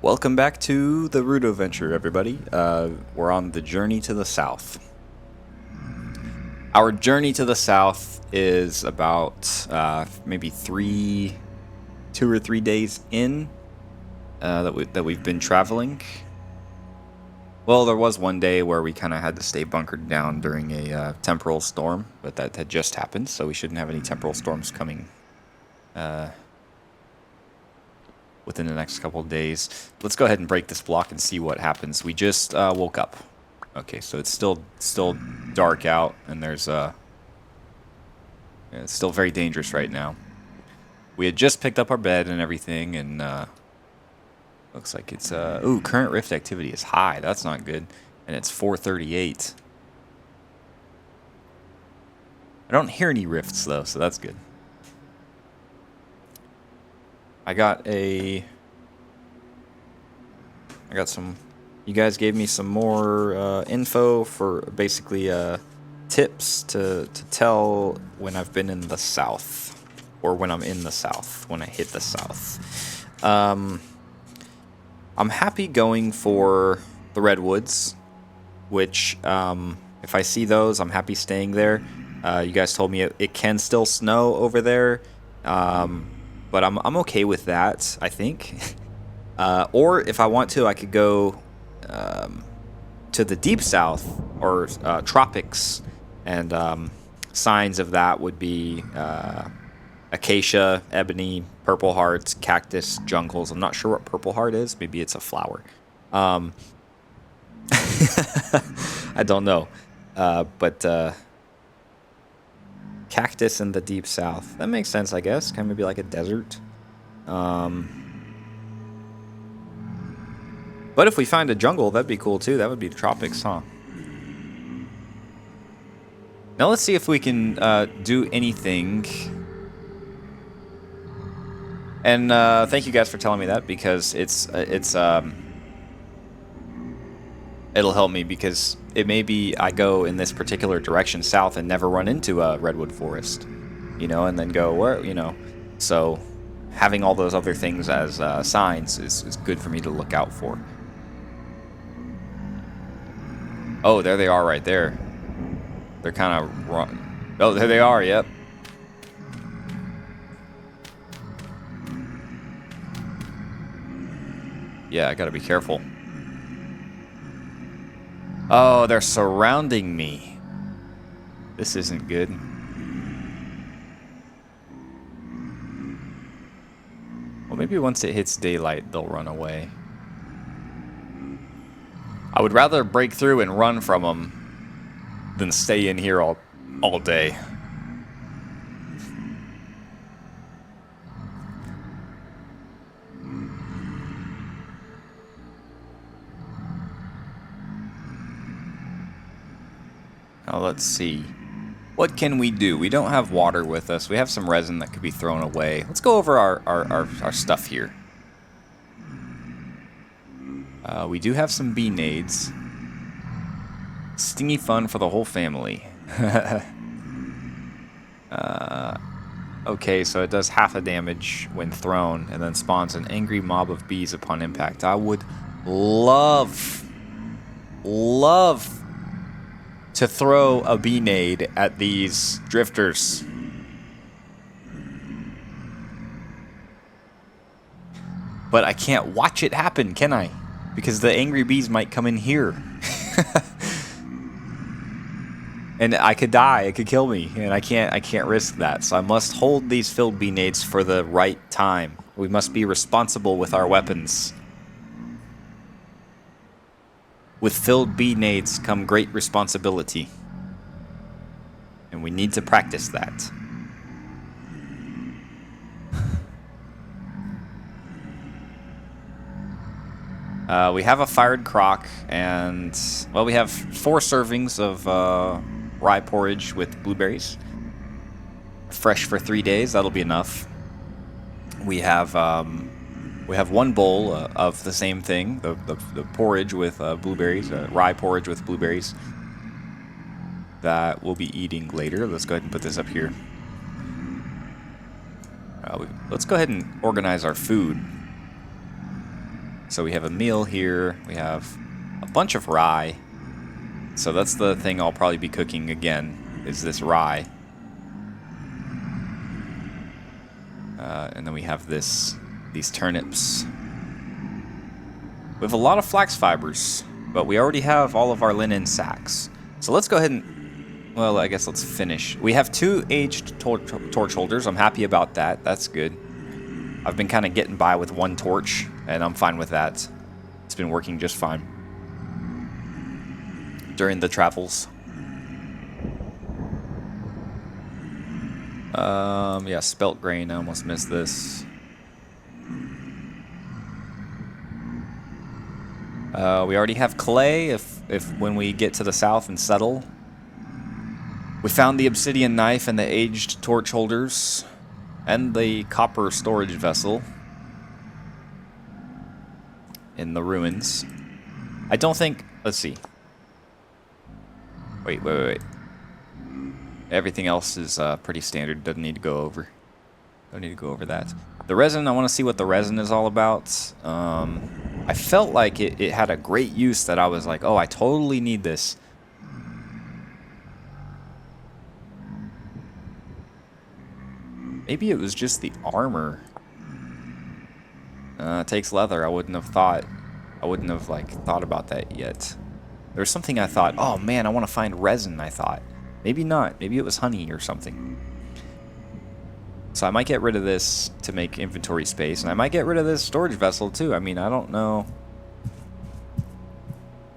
Welcome back to the Rudo Venture, everybody. We're on the journey to the south. Our journey to the south is about maybe 2 or 3 days in that we've been traveling. Well, there was one day where we kind of had to stay bunkered down during a temporal storm, but that had just happened, so we shouldn't have any temporal storms coming within the next couple of days. Let's go ahead and break this block and see what happens. We just woke up. Okay, so it's still dark out, and there's it's still very dangerous right now. We had just picked up our bed and everything, and looks like it's ooh, current rift activity is high. That's not good, and it's 4:38. I don't hear any rifts though, so that's good. I got some, you guys gave me some more info for basically tips to tell when I've been in the south, or when I'm in the south, when I hit the south. I'm happy going for the redwoods, which if I see those, I'm happy staying there. You guys told me it can still snow over there. But I'm okay with that, I think. Or if I want to, I could go to the deep south, or tropics, and signs of that would be acacia, ebony, purple hearts, cactus, jungles. I'm not sure what purple heart is. Maybe it's a flower. I don't know. But cactus in the deep south. That makes sense, I guess. Kind of maybe like a desert. But if we find a jungle, that'd be cool too. That would be the tropics, huh? Now let's see if we can do anything. And thank you guys for telling me that, because it'll help me, because it may be I go in this particular direction south and never run into a redwood forest, you know, and then go where, you know. So having all those other things as signs is good for me to look out for. Oh, there they are right there. They're kind of wrong. Oh, there they are, yep. Yeah, I gotta be careful. Oh, they're surrounding me. This isn't good. Well, maybe once it hits daylight, they'll run away. I would rather break through and run from them than stay in here all day. Now let's see. What can we do? We don't have water with us. We have some resin that could be thrown away. Let's go over our stuff here. We do have some bee nades. Stingy fun for the whole family. Okay, so it does half the damage when thrown, and then spawns an angry mob of bees upon impact. I would love to throw a bee nade at these drifters. But I can't watch it happen, can I? Because the angry bees might come in here. And I could die, it could kill me, and I can't risk that. So I must hold these filled bee nades for the right time. We must be responsible with our weapons. With filled bee nades come great responsibility. And we need to practice that. We have a fired crock, and, well, we have 4 servings of rye porridge with blueberries. Fresh for 3 days, that'll be enough. We have 1 bowl of the same thing, the porridge with blueberries, rye porridge with blueberries, that we'll be eating later. Let's go ahead and put this up here. Let's go ahead and organize our food. So we have a meal here. We have a bunch of rye. So that's the thing I'll probably be cooking again, is this rye. And then we have these turnips. We have a lot of flax fibers, but we already have all of our linen sacks. So let's go ahead and, well, I guess let's finish. We have 2 aged torch holders. I'm happy about that. That's good. I've been kind of getting by with 1 torch, and I'm fine with that. It's been working just fine during the travels. Yeah, spelt grain. I almost missed this. We already have clay if when we get to the south and settle. We found the obsidian knife and the aged torch holders and the copper storage vessel in the ruins. I don't think, let's see. Wait. Everything else is pretty standard. Doesn't need to go over. Don't need to go over that. The resin, I want to see what the resin is all about. I felt like it had a great use that I was like, oh, I totally need this. Maybe it was just the armor. It takes leather. I wouldn't have thought about that yet. There was something I thought, oh man, I want to find resin, I thought. Maybe not. Maybe it was honey or something. So I might get rid of this to make inventory space, and I might get rid of this storage vessel too. I mean, I don't know.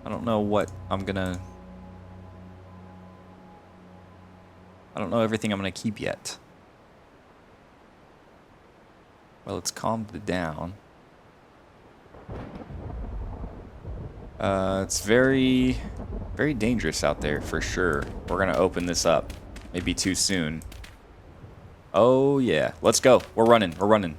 I don't know what I'm gonna... I don't know everything I'm gonna keep yet. Well, it's calmed down. It's very, very dangerous out there for sure. We're gonna open this up. Maybe too soon. Oh yeah, let's go. We're running. We're running.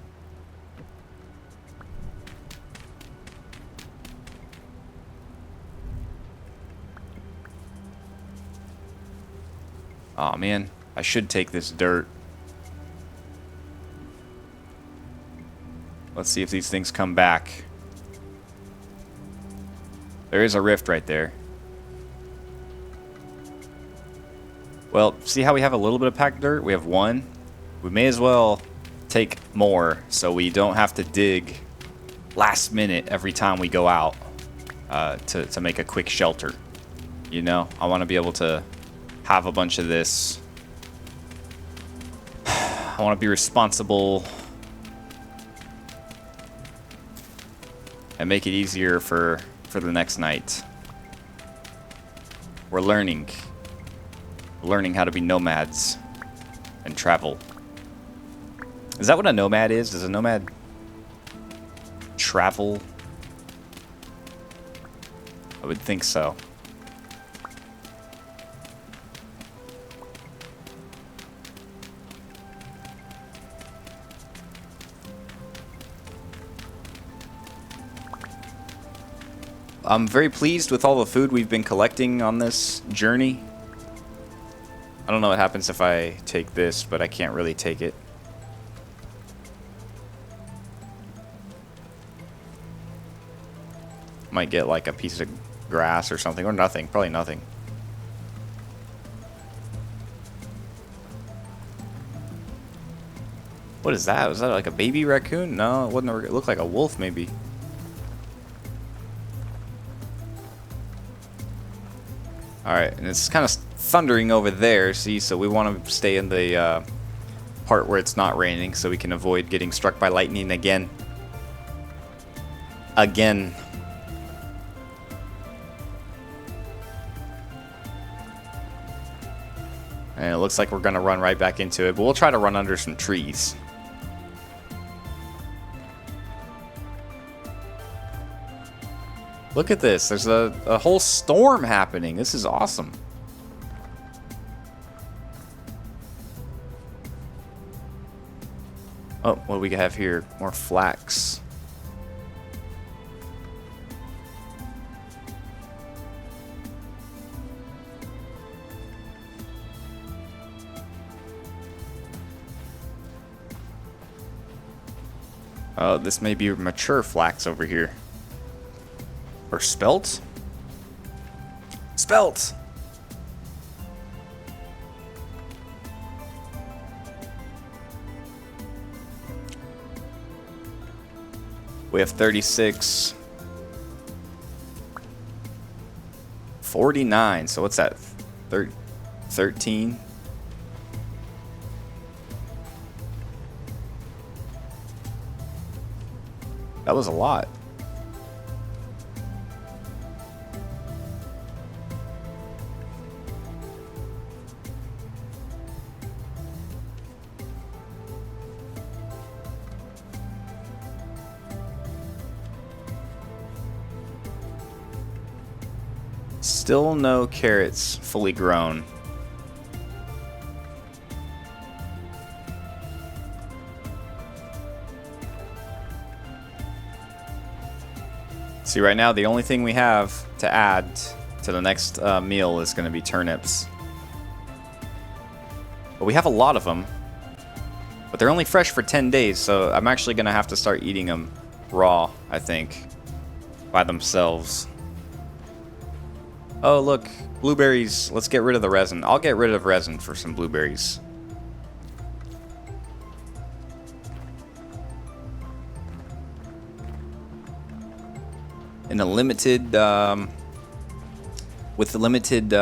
Aw, man, I should take this dirt. Let's see if these things come back. There is a rift right there. Well, see how we have a little bit of packed dirt? We have 1. We may as well take more so we don't have to dig last minute every time we go out to make a quick shelter. You know, I want to be able to have a bunch of this. I want to be responsible and make it easier for the next night. We're learning how to be nomads and travel. Is that what a nomad is? Does a nomad travel? I would think so. I'm very pleased with all the food we've been collecting on this journey. I don't know what happens if I take this, but I can't really take it. Might get like a piece of grass or something, or nothing. Probably nothing. What is that? Was that like a baby raccoon? No, it wasn't. It looked like a wolf, maybe. Alright, and it's kind of thundering over there, see, so we want to stay in the part where it's not raining so we can avoid getting struck by lightning again. Again. And it looks like we're going to run right back into it, but we'll try to run under some trees. Look at this. There's a whole storm happening. This is awesome. Oh, what do we have here? More flax. Oh, this may be mature flax over here. Or spelt? Spelt! We have 36. 49. So what's that? 13? That was a lot. Still no carrots fully grown. See, right now the only thing we have to add to the next meal is going to be turnips. But we have a lot of them. But they're only fresh for 10 days, so I'm actually going to have to start eating them raw, I think, by themselves. Oh, look, blueberries. Let's get rid of the resin. I'll get rid of resin for some blueberries. In a limited, with the limited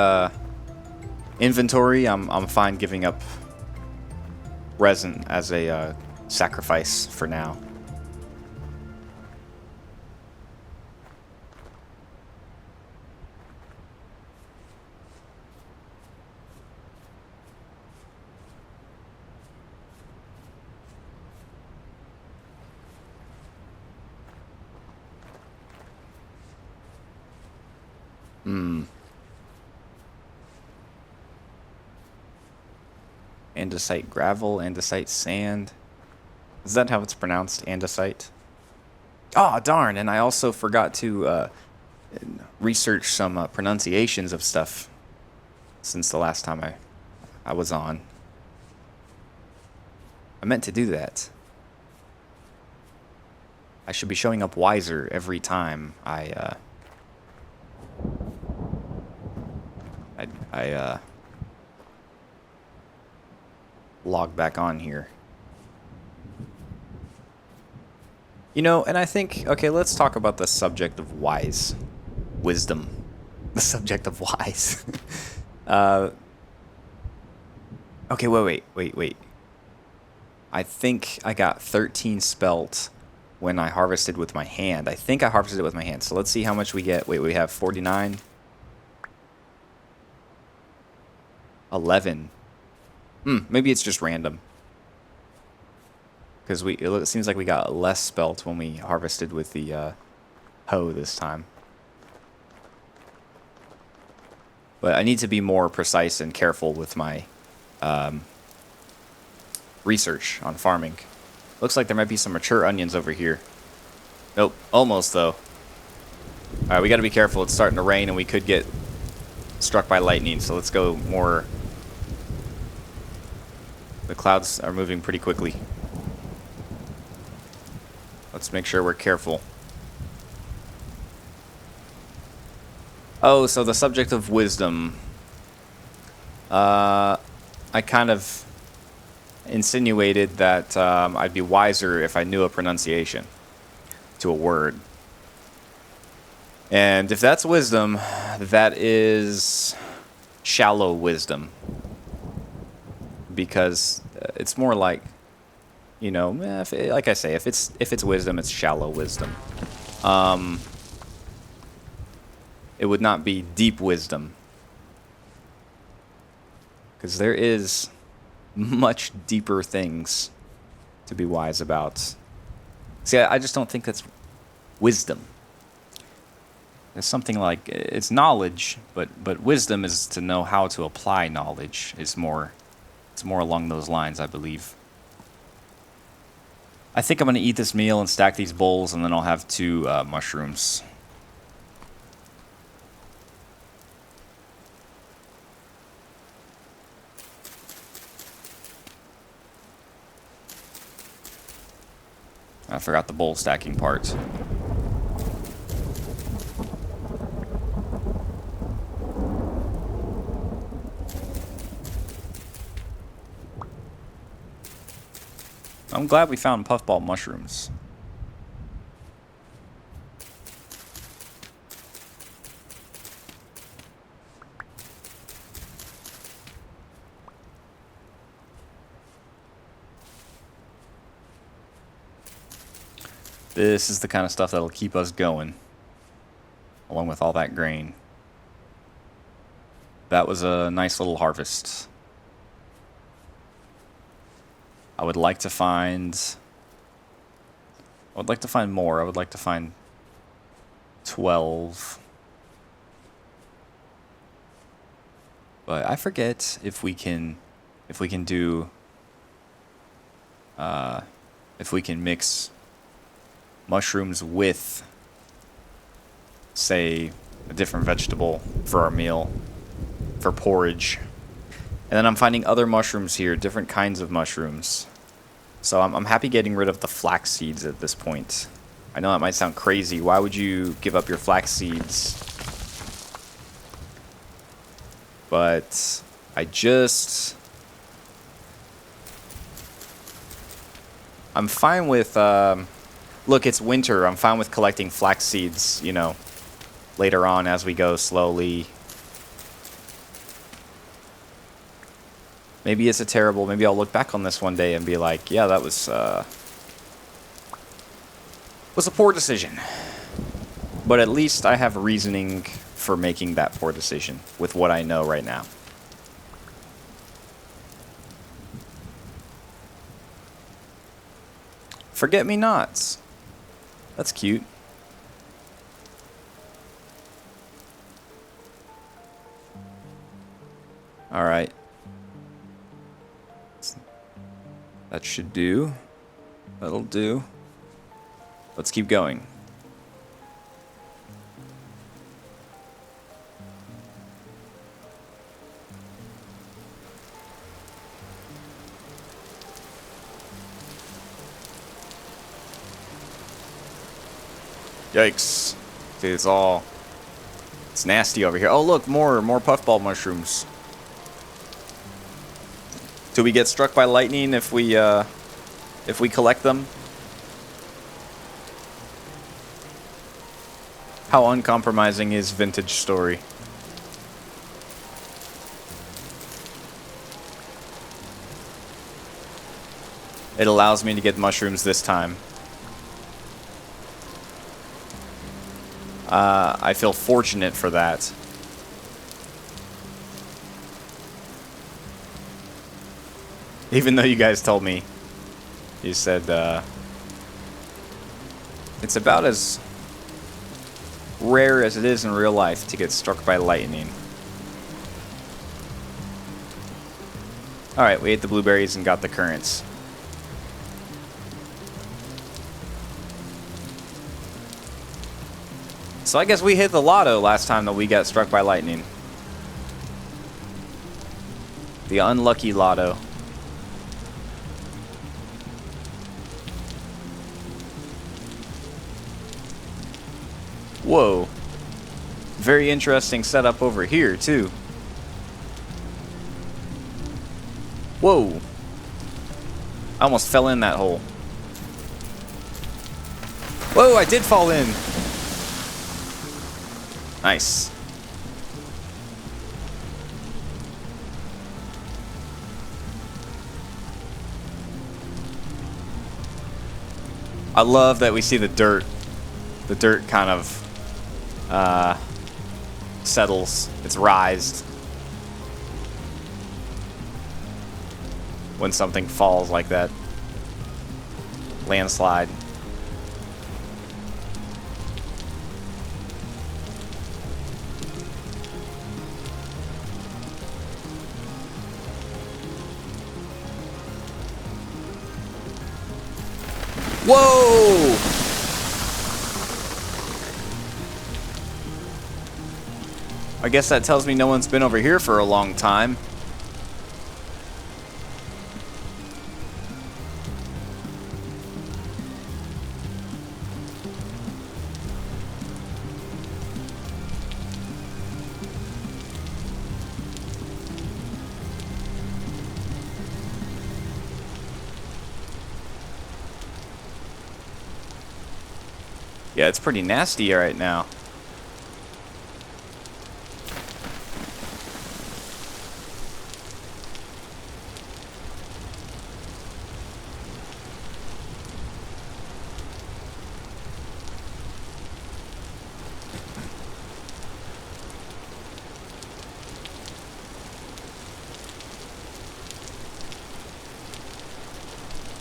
inventory, I'm fine giving up resin as a sacrifice for now. Andesite gravel, andesite sand. Is that how it's pronounced? Andesite? Oh, darn. And I also forgot to research some pronunciations of stuff since the last time I was on. I meant to do that. I should be showing up wiser every time I log back on here. You know, and I think, okay, let's talk about the subject of wise. Wisdom. The subject of wise. Okay, wait. I think I got 13 spelt when I harvested with my hand. I think I harvested it with my hand. So let's see how much we get. Wait, we have 49. 11. Maybe it's just random. Because it seems like we got less spelt when we harvested with the hoe this time. But I need to be more precise and careful with my research on farming. Looks like there might be some mature onions over here. Nope, almost though. Alright, we gotta be careful. It's starting to rain and we could get struck by lightning, so let's go more. The clouds are moving pretty quickly. Let's make sure we're careful. Oh, so the subject of wisdom. I kind of insinuated that I'd be wiser if I knew a pronunciation to a word. And if that's wisdom, that is shallow wisdom. Because it's more like, you know, like I say, if it's wisdom, it's shallow wisdom. It would not be deep wisdom, because there is much deeper things to be wise about. See, I just don't think that's wisdom. It's something like, it's knowledge, but wisdom is to know how to apply knowledge. It's more along those lines, I believe. I think I'm going to eat this meal and stack these bowls, and then I'll have 2 mushrooms. I forgot the bowl stacking part. I'm glad we found puffball mushrooms. This is the kind of stuff that'll keep us going, along with all that grain. That was a nice little harvest. I would like to find more. I would like to find 12. But I forget if we can mix mushrooms with, say, a different vegetable for our meal, for porridge. And then I'm finding other mushrooms here, different kinds of mushrooms. So I'm happy getting rid of the flax seeds at this point. I know that might sound crazy. Why would you give up your flax seeds? But I'm fine with, look, it's winter. I'm fine with collecting flax seeds, you know, later on as we go slowly. Maybe maybe I'll look back on this one day and be like, yeah, that was a poor decision. But at least I have reasoning for making that poor decision with what I know right now. Forget-me-nots. That's cute. All right. That should do. That'll do. Let's keep going. Yikes. Dude, it's nasty over here. Oh, look, more puffball mushrooms. Do we get struck by lightning if we collect them? How uncompromising is Vintage Story? It allows me to get mushrooms this time. I feel fortunate for that. Even though you guys told me, you said, it's about as rare as it is in real life to get struck by lightning. Alright, we ate the blueberries and got the currants. So I guess we hit the lotto last time that we got struck by lightning. The unlucky lotto. Whoa. Very interesting setup over here, too. Whoa. I almost fell in that hole. Whoa, I did fall in. Nice. I love that we see the dirt. The dirt kind of settles. It's rised when something falls like that. Landslide. Whoa! I guess that tells me no one's been over here for a long time. Yeah, it's pretty nasty right now.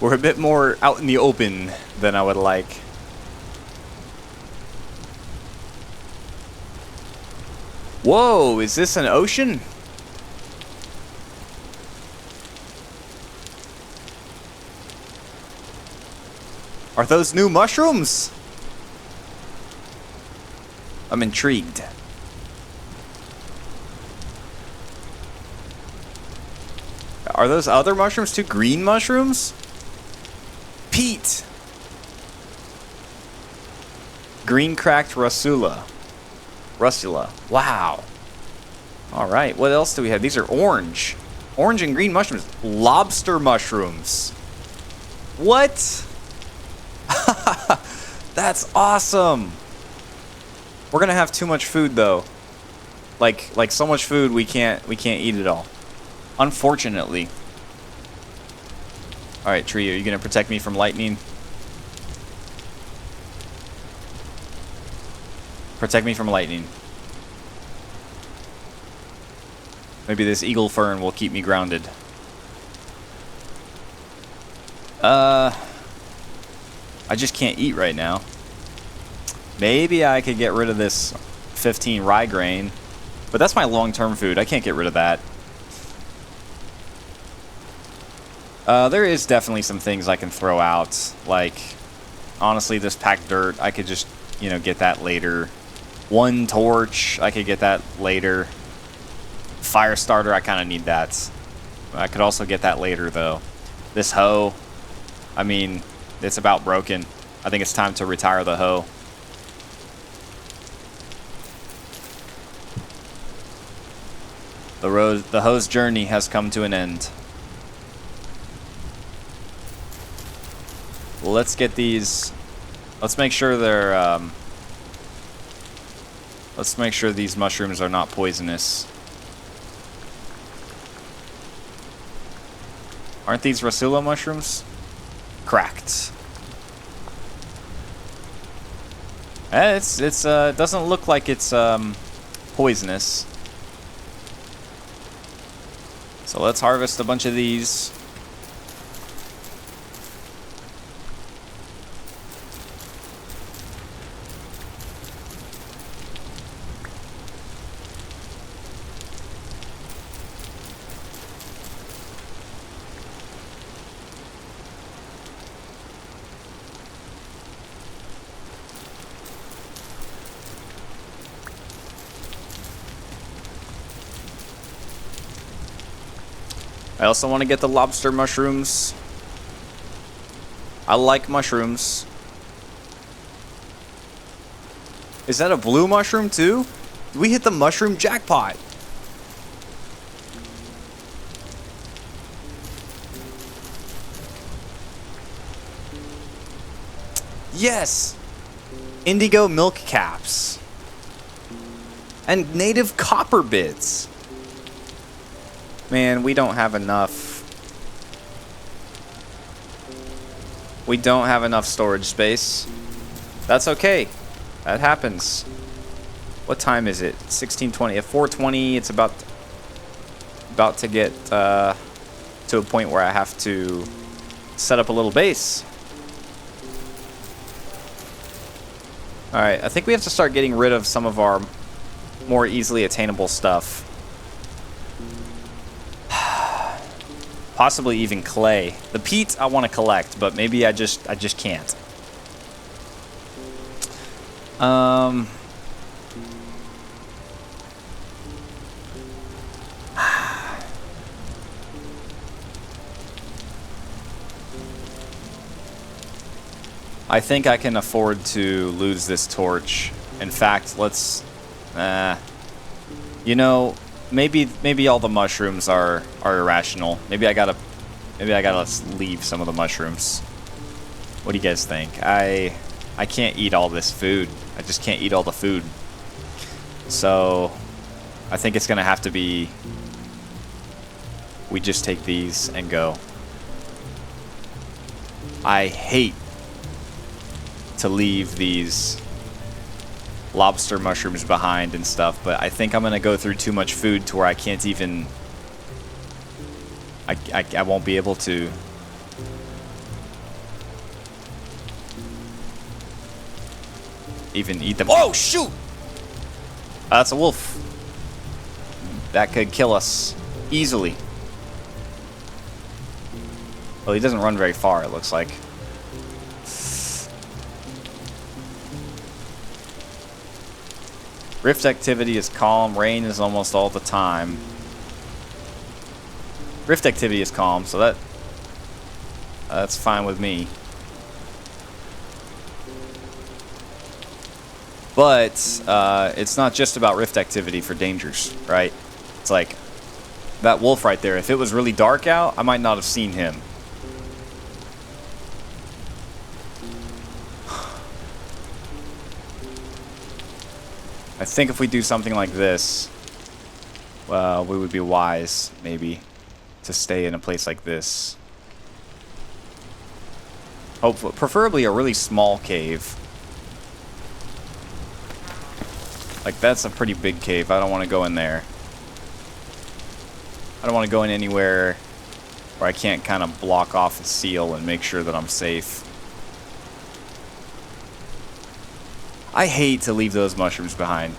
We're a bit more out in the open than I would like. Whoa, is this an ocean? Are those new mushrooms? I'm intrigued. Are those other mushrooms too? Green mushrooms? Pete! Green cracked Rusula. Wow. Alright, what else do we have? These are orange. Orange and green mushrooms. Lobster mushrooms. What? That's awesome. We're gonna have too much food though. Like so much food we can't eat it all. Unfortunately. Alright, tree, are you gonna protect me from lightning? Protect me from lightning. Maybe this eagle fern will keep me grounded. I just can't eat right now. Maybe I could get rid of this 15 rye grain. But that's my long-term food. I can't get rid of that. There is definitely some things I can throw out. Like, honestly, this packed dirt, I could just, you know, get that later. One torch, I could get that later. Fire starter, I kind of need that. I could also get that later, though. This hoe, I mean, it's about broken. I think it's time to retire the hoe. The hoe's journey has come to an end. Let's get these. Let's make sure they're. Let's make sure these mushrooms are not poisonous. Aren't these Rusula mushrooms? Cracked. It doesn't look like it's poisonous. So let's harvest a bunch of these. I also want to get the lobster mushrooms. I like mushrooms. Is that a blue mushroom too? We hit the mushroom jackpot. Yes! Indigo milk caps. And native copper bits. Man, we don't have enough. We don't have enough storage space. That's okay. That happens. What time is it? 16:20. At 4:20, it's about to get to a point where I have to set up a little base. Alright, I think we have to start getting rid of some of our more easily attainable stuff. Possibly even clay. The peat I want to collect, but maybe I just can't. I think I can afford to lose this torch. In fact, let's you know, maybe all the mushrooms are irrational. Maybe I gotta leave some of the mushrooms. What do you guys think? I can't eat all this food. I just can't eat all the food. So I think it's gonna have to be we just take these and go. I hate to leave these lobster mushrooms behind and stuff, but I think I'm gonna go through too much food to where I can't even I won't be able to even eat them. Oh shoot! That's a wolf. That could kill us easily. Well, he doesn't run very far, it looks like. Rift activity is calm. Rain is almost all the time. Rift activity is calm, so that's fine with me. But it's not just about rift activity for dangers, right? It's like that wolf right there. If it was really dark out, I might not have seen him. I think if we do something like this, well, we would be wise, maybe, to stay in a place like this. Hopefully, preferably a really small cave. Like, that's a pretty big cave. I don't want to go in there. I don't want to go in anywhere where I can't kind of block off the seal and make sure that I'm safe. I hate to leave those mushrooms behind.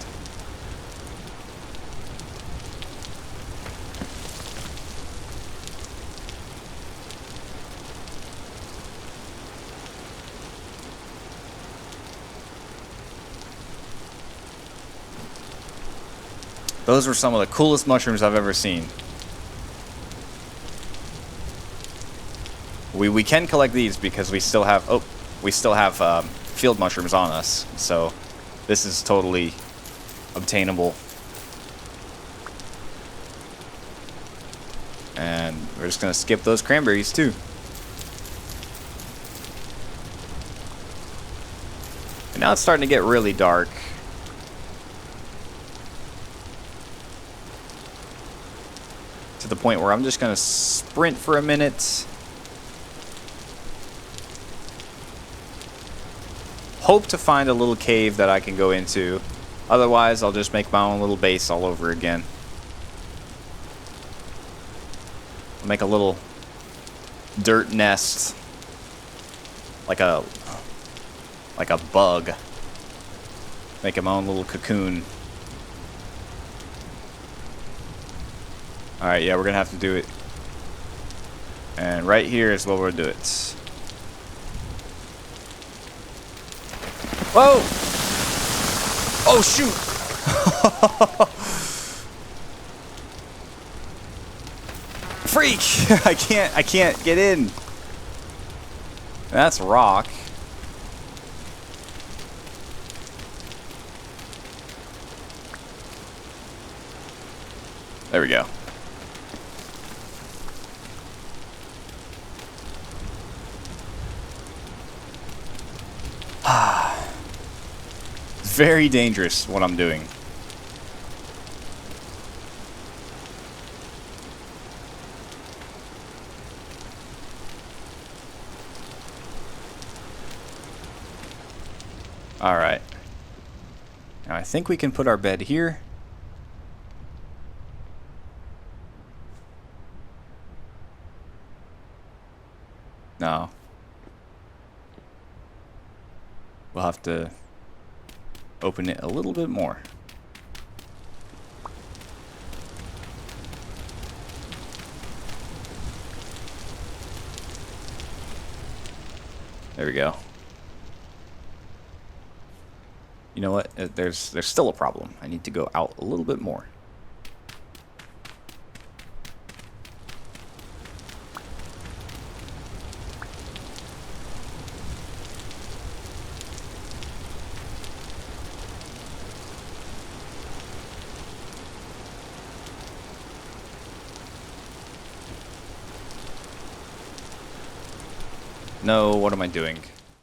Those were some of the coolest mushrooms I've ever seen. We can collect these because we still have field mushrooms on us, so this is totally obtainable. And we're just gonna skip those cranberries too. And now it's starting to get really dark. To the point where I'm just gonna sprint for a minute. Hope to find a little cave that I can go into. Otherwise, I'll just make my own little base all over again. I'll make a little dirt nest. Like a bug. Make my own little cocoon. Alright, yeah, we're gonna have to do it. And right here is where we'll do it. Whoa! Oh shoot! Freak! I can't get in. That's rock. There we go. Very dangerous what I'm doing. All right. Now I think we can put our bed here. No. We'll have to open it a little bit more. There we go. You know what? There's still a problem. I need to go out a little bit more. No, what am I doing?